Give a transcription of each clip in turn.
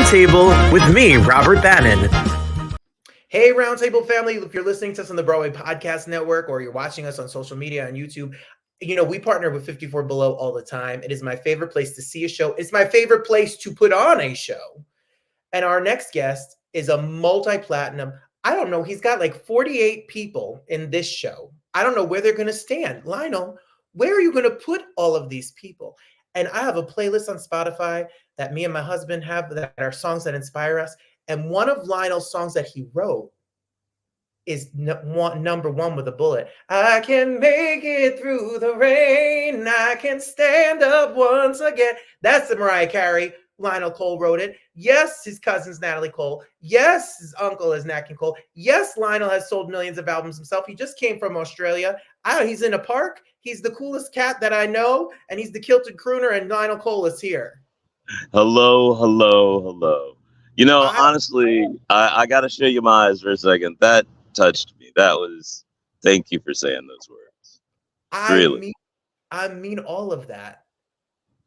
Roundtable with me, Robert Bannon. Hey, Roundtable family. If you're listening to us on the Broadway Podcast Network or you're watching us on social media on YouTube, we partner with 54 Below all the time. It is my favorite place to see a show. It's my favorite place to put on a show. And our next guest is a multi-platinum. I don't know. He's got like 48 people in this show. I don't know where they're going to stand. Lionel, where are you going to put all of these people? And I have a playlist on Spotify that me and my husband have that are songs that inspire us. And one of Lionel's songs that he wrote is number one with a bullet. I can make it through the rain. I can stand up once again. That's the Mariah Carey. Lionel Cole wrote it. Yes, his cousin's Natalie Cole. Yes, his uncle is Nat King Cole. Yes, Lionel has sold millions of albums himself. He just came from Australia. He's in a park. He's the coolest cat that I know. And he's the kilted crooner, and Lionel Cole is here. Hello. Honestly, I got to show you my eyes for a second. That touched me. Thank you for saying those words. I mean all of that.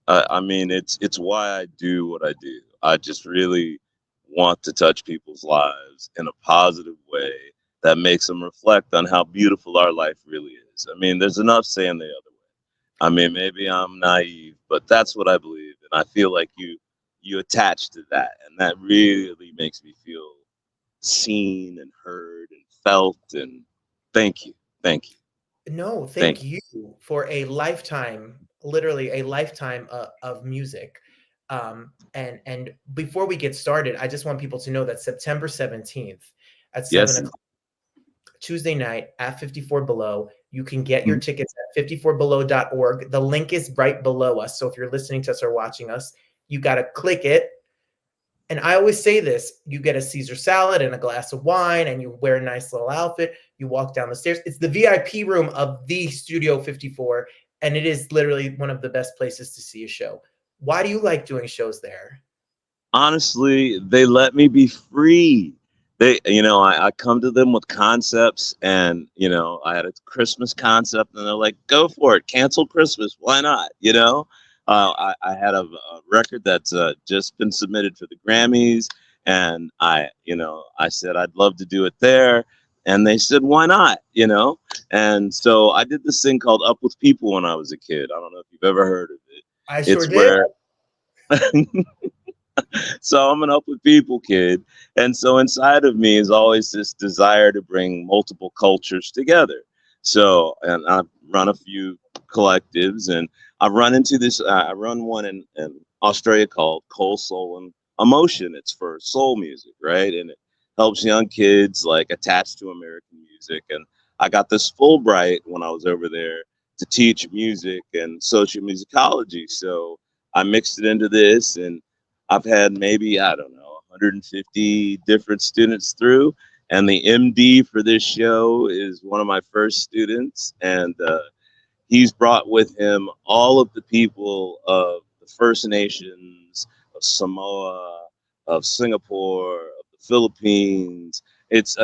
It's why I do what I do. I just really want to touch people's lives in a positive way that makes them reflect on how beautiful our life really is. There's enough saying the other way. Maybe I'm naive, but that's what I believe. And I feel like you attach to that. And that really makes me feel seen and heard and felt. And thank you. No, thank you for a lifetime, literally a lifetime of music. And before we get started, I just want people to know that September 17th at 7 o'clock, Tuesday night at 54 Below, you can get your tickets at 54below.org. The link is right below us. So if you're listening to us or watching us, you got to click it. And I always say this, you get a Caesar salad and a glass of wine and you wear a nice little outfit. You walk down the stairs. It's the VIP room of the Studio 54. And it is literally one of the best places to see a show. Why do you like doing shows there? Honestly, they let me be free. I come to them with concepts, and I had a Christmas concept, and they're like, "Go for it, cancel Christmas, why not?" I had a record that's just been submitted for the Grammys, and I said I'd love to do it there, and they said, "Why not?" And so I did this thing called Up With People when I was a kid. I don't know if you've ever heard of it. I sure did. So I'm an Up With People kid. And so inside of me is always this desire to bring multiple cultures together. So, and I've run a few collectives, and I've run into this, I run one in Australia called Cole, Soul, and Emotion. It's for soul music, right? And it helps young kids like attach to American music. And I got this Fulbright when I was over there to teach music and social musicology. So I mixed it into this, and I've had maybe, 150 different students through. And the MD for this show is one of my first students. And he's brought with him all of the people of the First Nations, of Samoa, of Singapore, of the Philippines. It's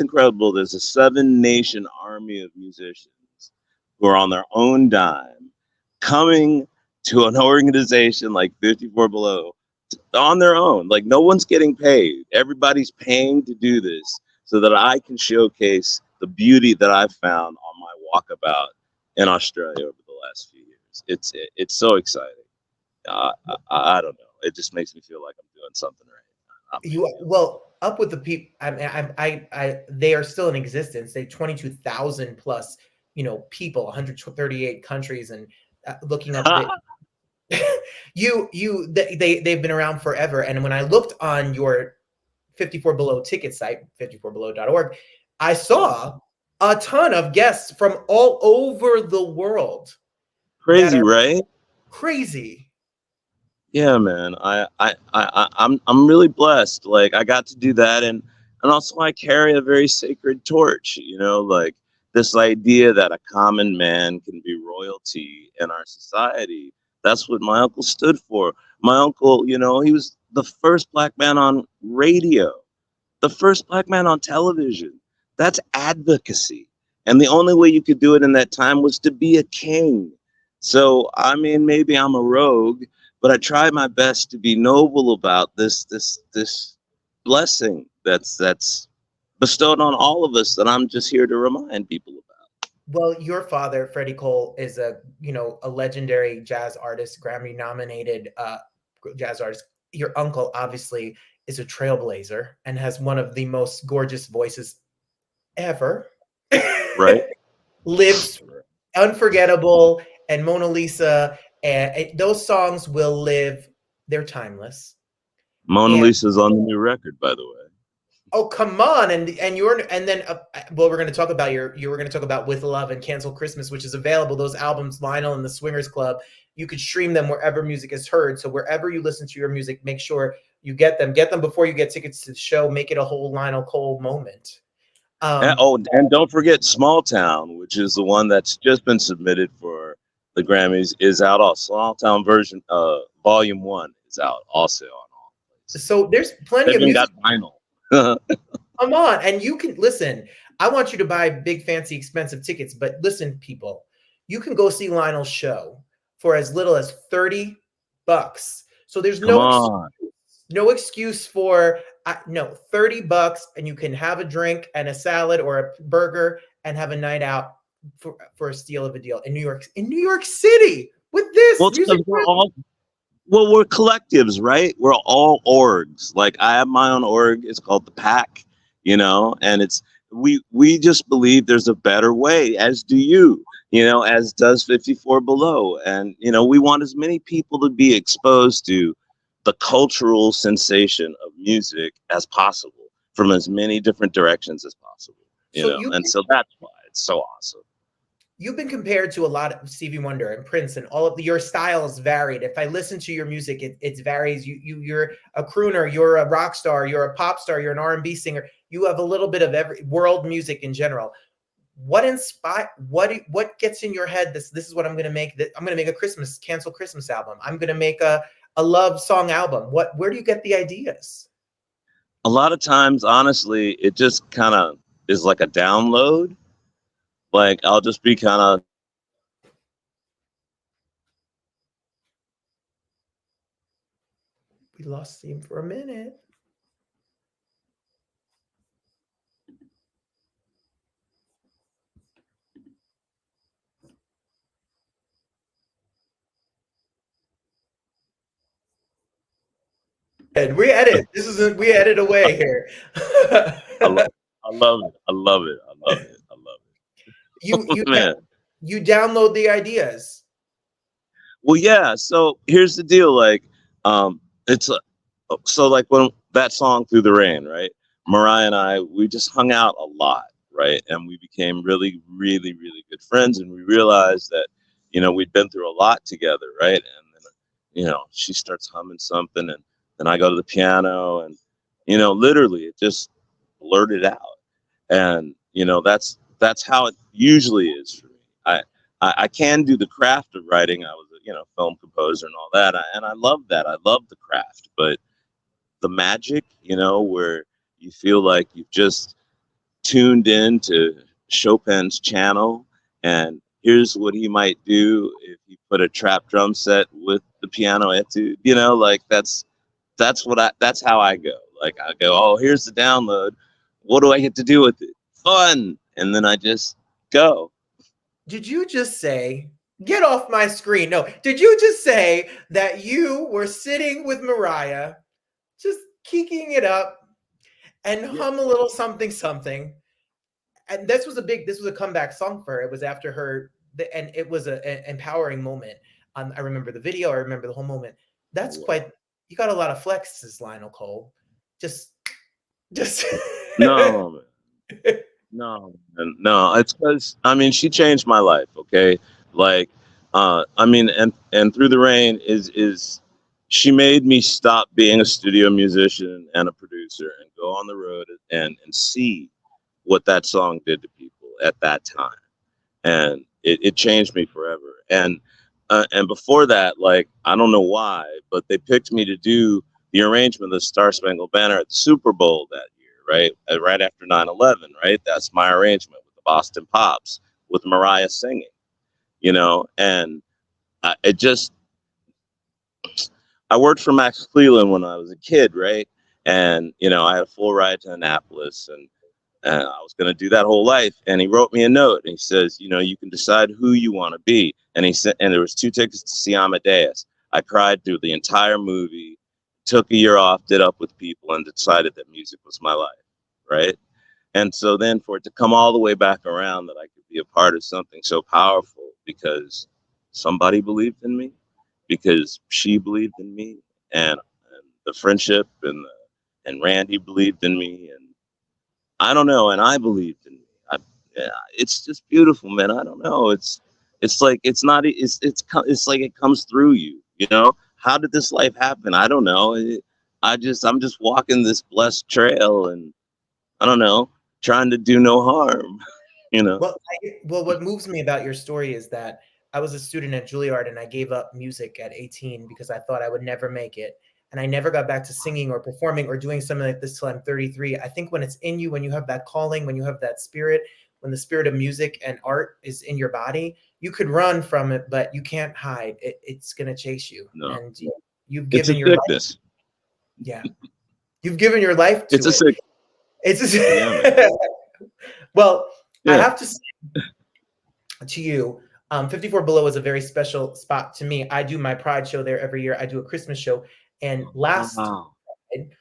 incredible. There's a 7-nation army of musicians who are on their own dime coming to an organization like 54 Below on their own. Like, no one's getting paid. Everybody's paying to do this so that I can showcase the beauty that I've found on my walkabout in Australia over the last few years. It's so exciting. I don't know. It just makes me feel like I'm doing something right. Up With the People. They are still in existence. They 22,000 plus, people, 138 countries, and looking up. They've been around forever. And when I looked on your 54 Below ticket site, 54below.org, I saw a ton of guests from all over the world. Crazy, right? Crazy. Yeah, man. I'm really blessed. Like, I got to do that, and also I carry a very sacred torch. Like this idea that a common man can be royalty in our society. That's what my uncle stood for. My uncle, he was the first black man on radio, the first black man on television. That's advocacy. And the only way you could do it in that time was to be a king. So, maybe I'm a rogue, but I try my best to be noble about this blessing that's bestowed on all of us that I'm just here to remind people about. Well, your father, Freddie Cole, is a legendary jazz artist, Grammy nominated jazz artist. Your uncle obviously is a trailblazer and has one of the most gorgeous voices ever. Right. Lives Unforgettable and Mona Lisa, and those songs will live. They're timeless. Mona Lisa's on the new record, by the way. Oh, come on. And then well, we're going to talk about you were going to talk about With Love and Cancel Christmas, which is available. Those albums, Lionel and the Swingers Club, you could stream them wherever music is heard. So wherever you listen to your music, make sure you get them before you get tickets to the show. Make it a whole Lionel Cole moment. And don't forget Small Town, which is the one that's just been submitted for the Grammys, is out. All Small Town version, Volume 1 is out also on all places. So there's plenty of music. Got vinyl. Come on, and you can listen. I want you to buy big, fancy, expensive tickets, but listen, people, you can go see Lionel's show for as little as $30. So there's no excuse for $30, and you can have a drink and a salad or a burger and have a night out for a steal of a deal in New York City with this music. We're collectives, right? We're all orgs. Like I have my own org. It's called The Pack, and we just believe there's a better way, as do you, as does 54 Below. And, we want as many people to be exposed to the cultural sensation of music as possible from as many different directions as possible, so that's why it's so awesome. You've been compared to a lot of Stevie Wonder and Prince, and all of your styles varied. If I listen to your music, it varies. You're a crooner, you're a rock star, you're a pop star, you're an R&B singer. You have a little bit of every world music in general. What gets in your head? This is what I'm going to make. I'm going to make a Cancel Christmas album. I'm going to make a love song album. Where do you get the ideas? A lot of times, honestly, it just kind of is like a download. Like I'll just be kind of. We lost him for a minute. And we edit. We edit away here. I love it. You download the ideas. Well, yeah. So here's the deal. Like, so like when that song Through the Rain, right? Mariah and I, we just hung out a lot, right? And we became really, really, really good friends. And we realized that, we'd been through a lot together, right? And then, she starts humming something, and then I go to the piano, and, literally it just blurted out. And, that's how it usually is for me. I can do the craft of writing. I was a film composer and all that, and I love that. I love the craft, but the magic, where you feel like you've just tuned in to Chopin's channel, and here's what he might do if he put a trap drum set with the piano etude. Like that's how I go. Like I go, oh, here's the download. What do I get to do with it? Fun. And then I just go. Did you just say, get off my screen? No. Did you just say that you were sitting with Mariah, just kicking it up and hum a little something, something? And this was a comeback song for her. It was after her, and it was an empowering moment. I remember the video. I remember the whole moment. That's you got a lot of flexes, Lionel Cole. Just. No. No, it's because she changed my life. Okay, like and Through the Rain is she made me stop being a studio musician and a producer and go on the road and see what that song did to people at that time, and it changed me forever. And before that, like I don't know why, but they picked me to do the arrangement of the Star Spangled Banner at the Super Bowl that year. Right after 9/11, right? That's my arrangement with the Boston Pops, with Mariah singing, and it just, I worked for Max Cleland when I was a kid, right? And I had a full ride to Annapolis, and I was going to do that whole life. And he wrote me a note, and he says, you can decide who you want to be. And he said, and there was 2 tickets to see Amadeus. I cried through the entire movie, took a year off, did Up with People, and decided that music was my life, right? And so then for it to come all the way back around that I could be a part of something so powerful because somebody believed in me, because she believed in me, and the friendship and Randy believed in me, and I don't know, and I believed in me. Yeah, it's just beautiful, man. I don't know. It's like it's not. It's like it comes through you. How did this life happen? I don't know. I'm just walking this blessed trail, and I don't know, trying to do no harm. Well, what moves me about your story is that I was a student at Juilliard and I gave up music at 18 because I thought I would never make it. And I never got back to singing or performing or doing something like this till I'm 33. I think when it's in you, when you have that calling, when you have that spirit, when the spirit of music and art is in your body, you could run from it, but you can't hide. It's going to chase you. No. And you've It's a given your life. sickness. Yeah. You've given your life to It's a it. sickness. It's a Yeah, Well, yeah. I have to say to you, 54 Below is a very special spot to me. I do my Pride show there every year. I do a Christmas show. And last Pride,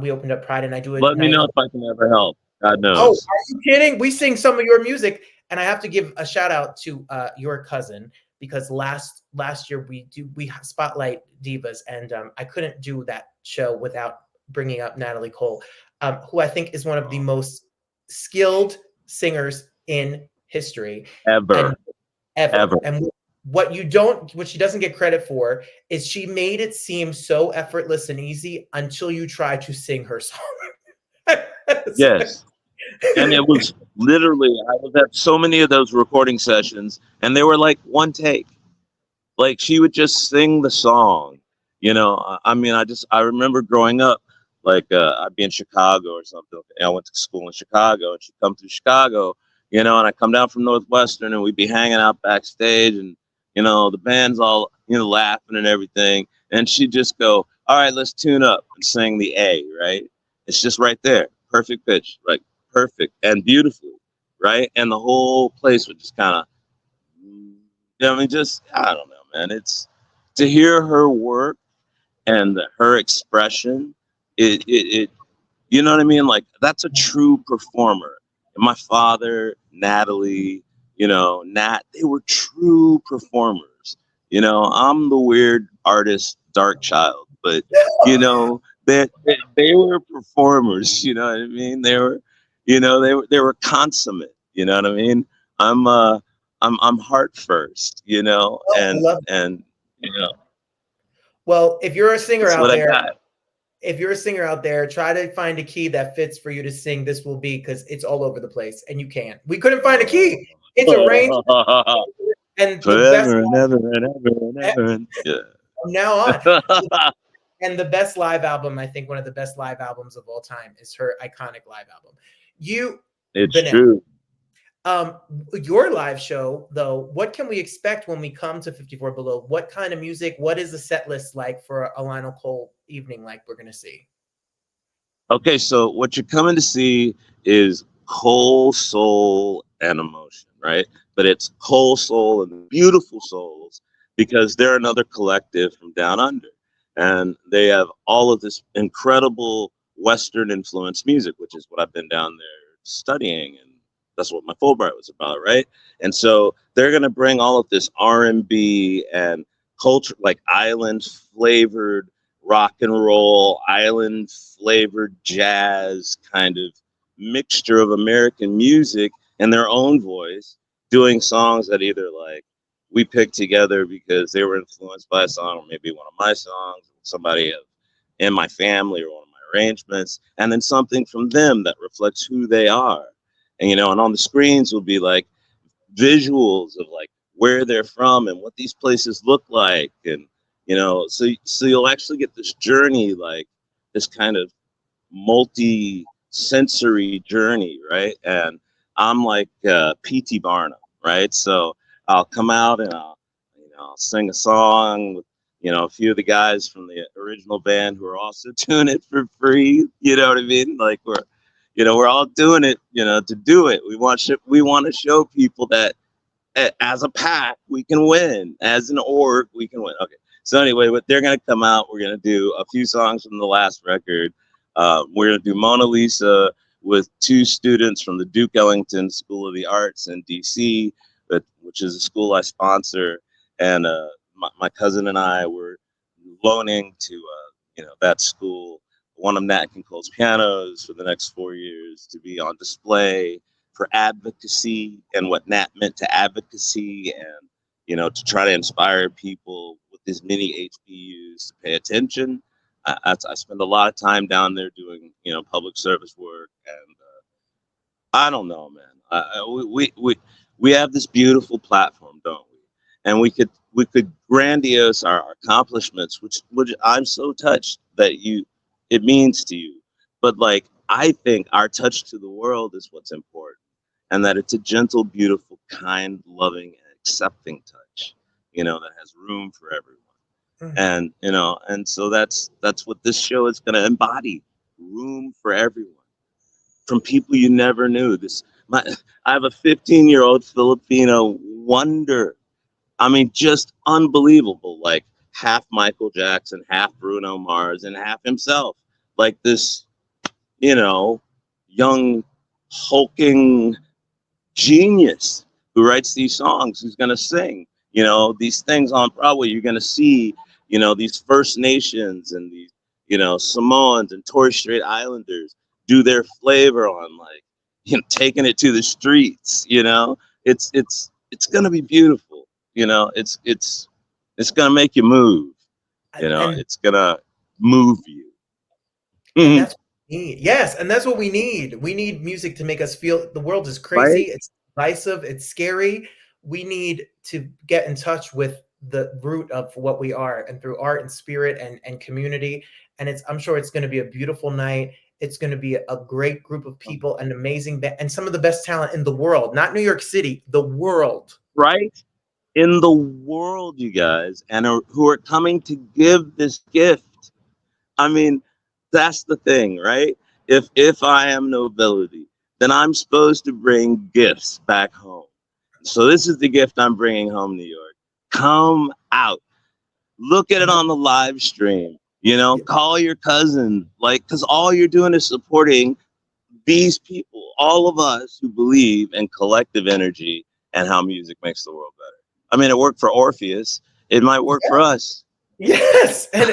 we opened up Pride and I do it. Let me know if I can ever help. God knows. Oh, are you kidding? We sing some of your music. And I have to give a shout out to your cousin, because last year we spotlight divas, and I couldn't do that show without bringing up Natalie Cole, who I think is one of the most skilled singers in history Ever. And what she doesn't get credit for is she made it seem so effortless and easy until you try to sing her song. Yes. And it was literally, I was at so many of those recording sessions, and they were like one take. Like she would just sing the song. I remember growing up, like I'd be in Chicago or something. I went to school in Chicago, and she'd come through Chicago, and I come down from Northwestern, and we'd be hanging out backstage, and the band's all laughing and everything, and she'd just go, "All right, let's tune up," and sing the A, right? It's just right there, perfect pitch, like perfect and beautifully, right? And the whole place would just kind of, I don't know, man. It's to hear her work and her expression. It you know what I mean? Like that's a true performer. And my father, Natalie, Nat, they were true performers. I'm the weird artist, dark child, but they were performers. You know what I mean? They were, they were consummate. You know what I mean? I'm heart first, and Well, if you're a singer that's out what I there, got. if you're a singer out there, try to find a key that fits for you to sing This Will Be, because it's all over the place and you can't. We couldn't find a key. It's arranged. And Forever and ever and ever and ever. Yeah. From now on. And the best live album, I think one of the best live albums of all time, is her iconic live album. It's true. Your live show, though, what can we expect when we come to 54 Below? What kind of music? What is the set list like for a Lionel Cole evening like we're going to see? Okay, so what you're coming to see is Cole, soul, and emotion, right? But it's Cole, soul, and beautiful souls, because they're another collective from down under. And they have all of this incredible Western influenced music, which is what I've been down there studying. And that's what my Fulbright was about, right? And so they're going to bring all of this R&B and culture, like island flavored rock and roll, island flavored jazz kind of mixture of American music and their own voice, doing songs that either like we picked together because they were influenced by a song, or maybe one of my songs, somebody in my family, or one of my arrangements, and then something from them that reflects who they are. And and on the screens will be like visuals of like where they're from and what these places look like, and so you'll actually get this journey, like this kind of multi-sensory journey, right? And I'm like P.T. Barnum, right? So I'll come out and I'll sing a song with a few of the guys from the original band who are also doing it for free. You know what I mean? Like we're all doing it, to do it. We want to show people that as a pack we can win, as an org we can win. Okay. So anyway, they're gonna come out. We're gonna do a few songs from the last record. We're gonna do Mona Lisa with 2 students from the Duke Ellington School of the Arts in DC, which is a school I sponsor, and my cousin and I were loaning to that school one of Nat King Cole's pianos for the next 4 years to be on display for advocacy and what Nat meant to advocacy, and to try to inspire people with as many HBUs to pay attention. I spend a lot of time down there doing public service work, and I don't know, man. We have this beautiful platform, don't we? And we could grandiose our accomplishments, which I'm so touched that it means to you. But like, I think our touch to the world is what's important, and that it's a gentle, beautiful, kind, loving, and accepting touch, that has room for everyone. And and so that's what this show is going to embody: room for everyone, from people you never knew. I have a 15-year-old Filipino wonder. I mean, just unbelievable. Like half Michael Jackson, half Bruno Mars, and half himself. Like this, young hulking genius who writes these songs, who's going to sing. These things on Broadway. You're going to see these First Nations and these, Samoans and Torres Strait Islanders do their flavor on, like, taking it to the streets. It's gonna be beautiful. It's gonna make you move. It's gonna move you. And that's what we need. Yes, and that's what we need. We need music to make us feel the world is crazy. Right? It's divisive. It's scary. We need to get in touch with the root of what we are, and through art and spirit and community. And I'm sure it's going to be a beautiful night. It's going to be a great group of people, an amazing and some of the best talent in the world, not New York City, the world. Right? In the world, you guys, and who are coming to give this gift. I mean, that's the thing, right? If I am nobility, then I'm supposed to bring gifts back home. So this is the gift I'm bringing home, New York. Come out. Look at it on the live stream. Call your cousin, because all you're doing is supporting these people, all of us who believe in collective energy and how music makes the world better. I mean, it worked for Orpheus. It might work for us. Yes, and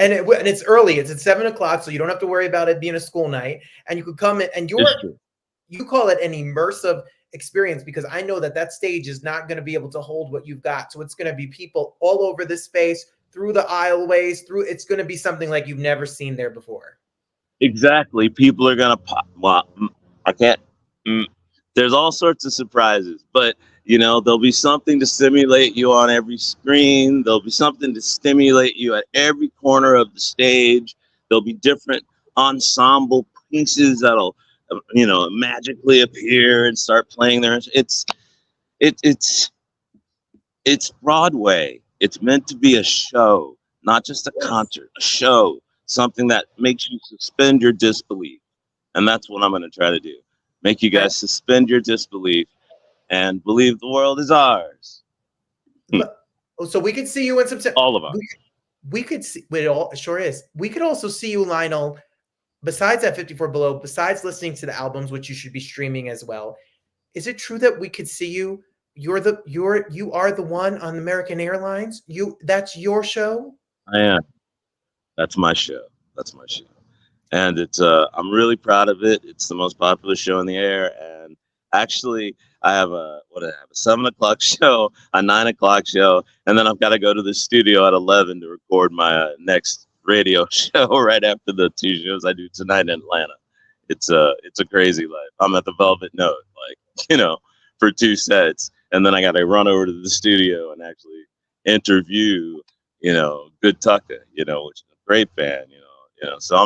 it's early. It's at 7:00, so you don't have to worry about it being a school night. And you could come in, and you call it an immersive experience, because I know that stage is not going to be able to hold what you've got. So it's going to be people all over this space, through the aisleways, it's going to be something like you've never seen there before. Exactly. People are going to pop. Well, I can't. There's all sorts of surprises, but there'll be something to stimulate you on every screen. There'll be something to stimulate you at every corner of the stage. There'll be different ensemble pieces that'll, magically appear and start playing there. It's Broadway. It's meant to be a show, not just a concert, a show, something that makes you suspend your disbelief. And that's what I'm going to try to do. Make you guys suspend your disbelief and believe the world is ours. So we could see you in September. All of us. We could see, it sure is. We could also see you, Lionel, besides at 54 Below, besides listening to the albums, which you should be streaming as well. Is it true that we could see you? You are the one on American Airlines. That's your show. I am. That's my show. And it's I'm really proud of it. It's the most popular show in the air. And actually, I have a 7:00 show, a 9:00 show, and then I've got to go to the studio at 11 to record my next radio show right after the 2 shows I do tonight in Atlanta. It's a crazy life. I'm at the Velvet Note, for 2 sets, and then I got to run over to the studio and actually interview, Good Tucker, which is a great band, So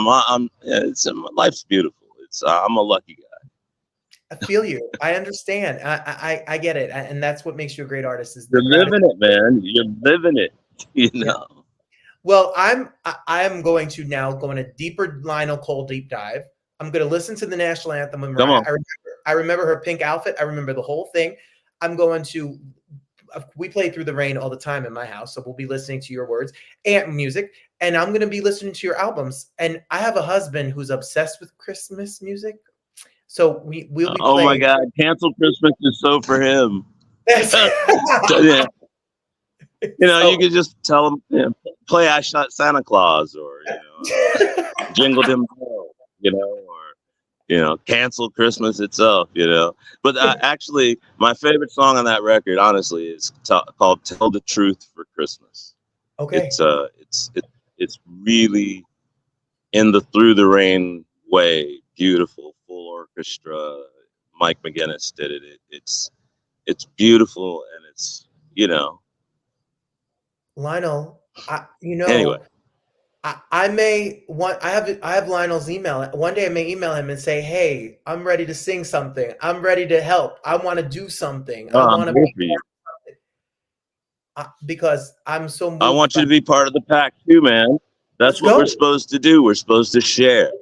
life's beautiful. I'm a lucky guy. I feel you. I understand. I get it, and that's what makes you a great artist. You're living it, man. You're living it. You Yeah. know. Well, I'm going to now go on a deeper Lionel Cole deep dive. I'm going to listen to the national anthem with Come Mariah. on. I remember her pink outfit. I remember the whole thing. I'm going to. We play Through the Rain all the time in my house, so we'll be listening to your words and music, and I'm going to be listening to your albums. And I have a husband who's obsessed with Christmas music, so we'll be Oh my playing. God, cancel Christmas is so for him. That's- You know, So- you could just tell him, play "I Shot Santa Claus" or "Jingle Dim Bell," or cancel Christmas itself. But actually, my favorite song on that record, honestly, is called "Tell the Truth for Christmas." Okay. It's really in the Through the Rain way, beautiful, full orchestra. Mike McGinnis did it. It's beautiful, and it's Lionel, Anyway. I have Lionel's email. One day I may email him and say, "Hey, I'm ready to sing something. I'm ready to help. I want to do something. I want to be for you. because I'm so moved. I want you to be part of the pack too, man. That's what we're supposed to do. We're supposed to share.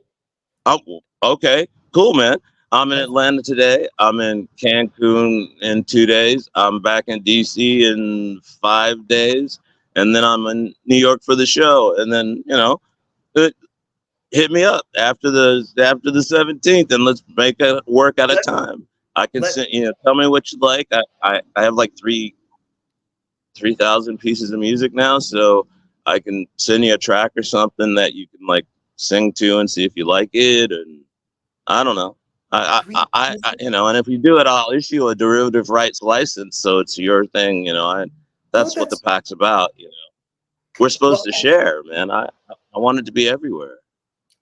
Okay, cool, man. I'm in Atlanta today. I'm in Cancun in 2 days. I'm back in DC in 5 days, and then I'm in New York for the show. And then hit me up after the 17th, and let's make it work at a time. I can send tell me what you like. I have like 3,000 pieces of music now, so I can send you a track or something that you can like sing to and see if you like it. And I don't know. And if you do it, I'll issue a derivative rights license, so it's your thing. That's what the pack's about. We're supposed to share, man. I want it to be everywhere.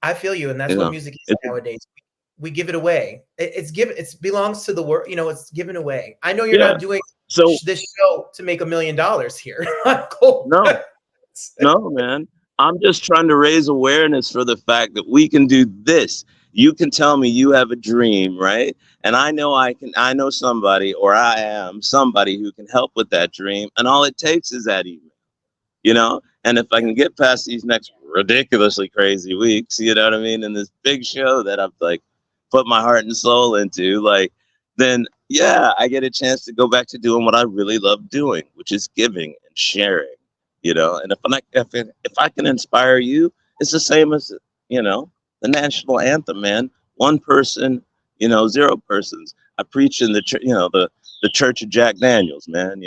I feel you, and that's what music is nowadays. We give it away. It belongs to the world. It's given away. I know you're not doing this show to make $1 million here. Cool. No, man. I'm just trying to raise awareness for the fact that we can do this. You can tell me you have a dream, right? And I know somebody, or I am somebody who can help with that dream. And all it takes is that email, And if I can get past these next ridiculously crazy weeks, you know what I mean? And this big show that I've like put my heart and soul into, then I get a chance to go back to doing what I really love doing, which is giving and sharing, And if I can inspire you, it's the same as, the national anthem, man. One person, 0 persons. I preach in the Church of Jack Daniels, man.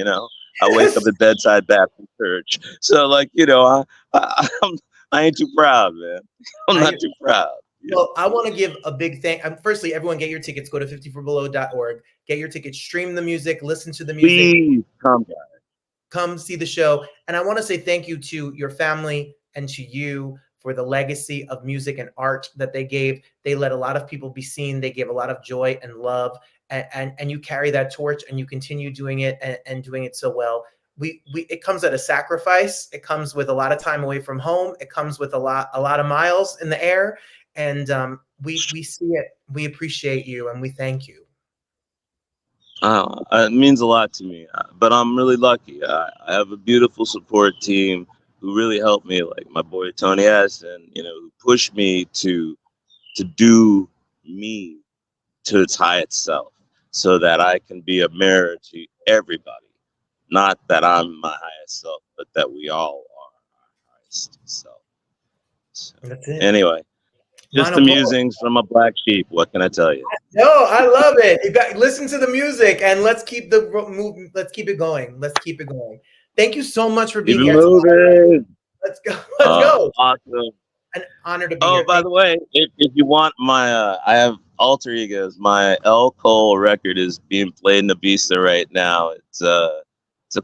I wake up at Bedside Baptist Church. So I ain't too proud, man. I'm not too proud. Well, I want to give a big thank. Firstly, everyone, get your tickets. Go to 54below.org. Get your tickets. Stream the music. Listen to the music. Please come see the show. And I want to say thank you to your family and to you for the legacy of music and art that they gave. They let a lot of people be seen. They gave a lot of joy and love. And you carry that torch, and you continue doing it and doing it so well. It comes at a sacrifice. It comes with a lot of time away from home. It comes with a lot of miles in the air. And we see it. We appreciate you, and we thank you. It means a lot to me, but I'm really lucky. I have a beautiful support team who really helped me, like my boy Tony S, and who pushed me to do me to its highest self, so that I can be a mirror to everybody. Not that I'm my highest self, but that we all are our highest self. So, that's it. Anyway, just the musings from a black sheep. What can I tell you? No, I love it. Listen to the music, and let's keep it going. Let's keep it going. Thank you so much for being here. Moving. Let's go. Let's go. Awesome. An honor to be here. Oh, by the way, if you want my, I have alter egos. My L. Cole record is being played in Ibiza right now. It's a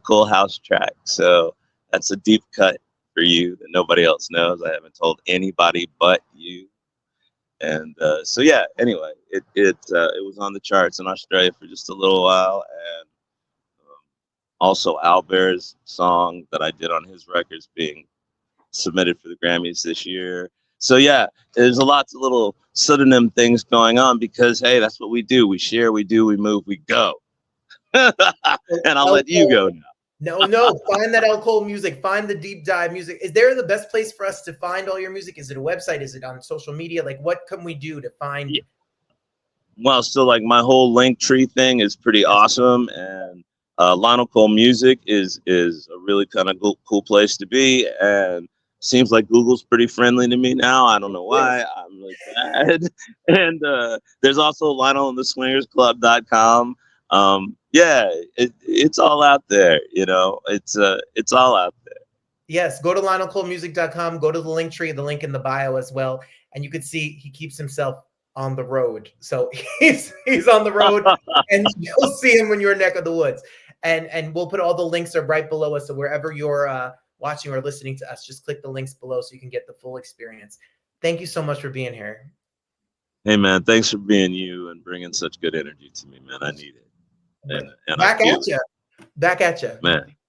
cool house track. So that's a deep cut for you that nobody else knows. I haven't told anybody but you. And anyway, it was on the charts in Australia for just a little while, and also Albert's song that I did on his records being submitted for the Grammys this year. So there's lots of little pseudonym things going on, because hey, that's what we do. We share, we do, we move, we go. And I'll let you go now. No, find that L. Cole music. Find the deep dive music. Is there the best place for us to find all your music? Is it a website? Is it on social media? Like, what can we do to find? Yeah. Well, so like my whole link tree thing is pretty awesome, and Lionel Cole Music is a really kind of cool place to be, and seems like Google's pretty friendly to me now. I don't know why. I'm really glad. And there's also LionelandtheSwingersClub.com. Yeah, it's all out there. You know, it's all out there. Yes, go to LionelColeMusic.com. Go to the link tree, the link in the bio as well, and you can see he keeps himself on the road. So he's on the road, and you'll see him when you're in neck of the woods. And we'll put all the links are right below us. So wherever you're watching or listening to us, just click the links below so you can get the full experience. Thank you so much for being here. Hey man, thanks for being you and bringing such good energy to me, man. I need it. And Back at you. Man.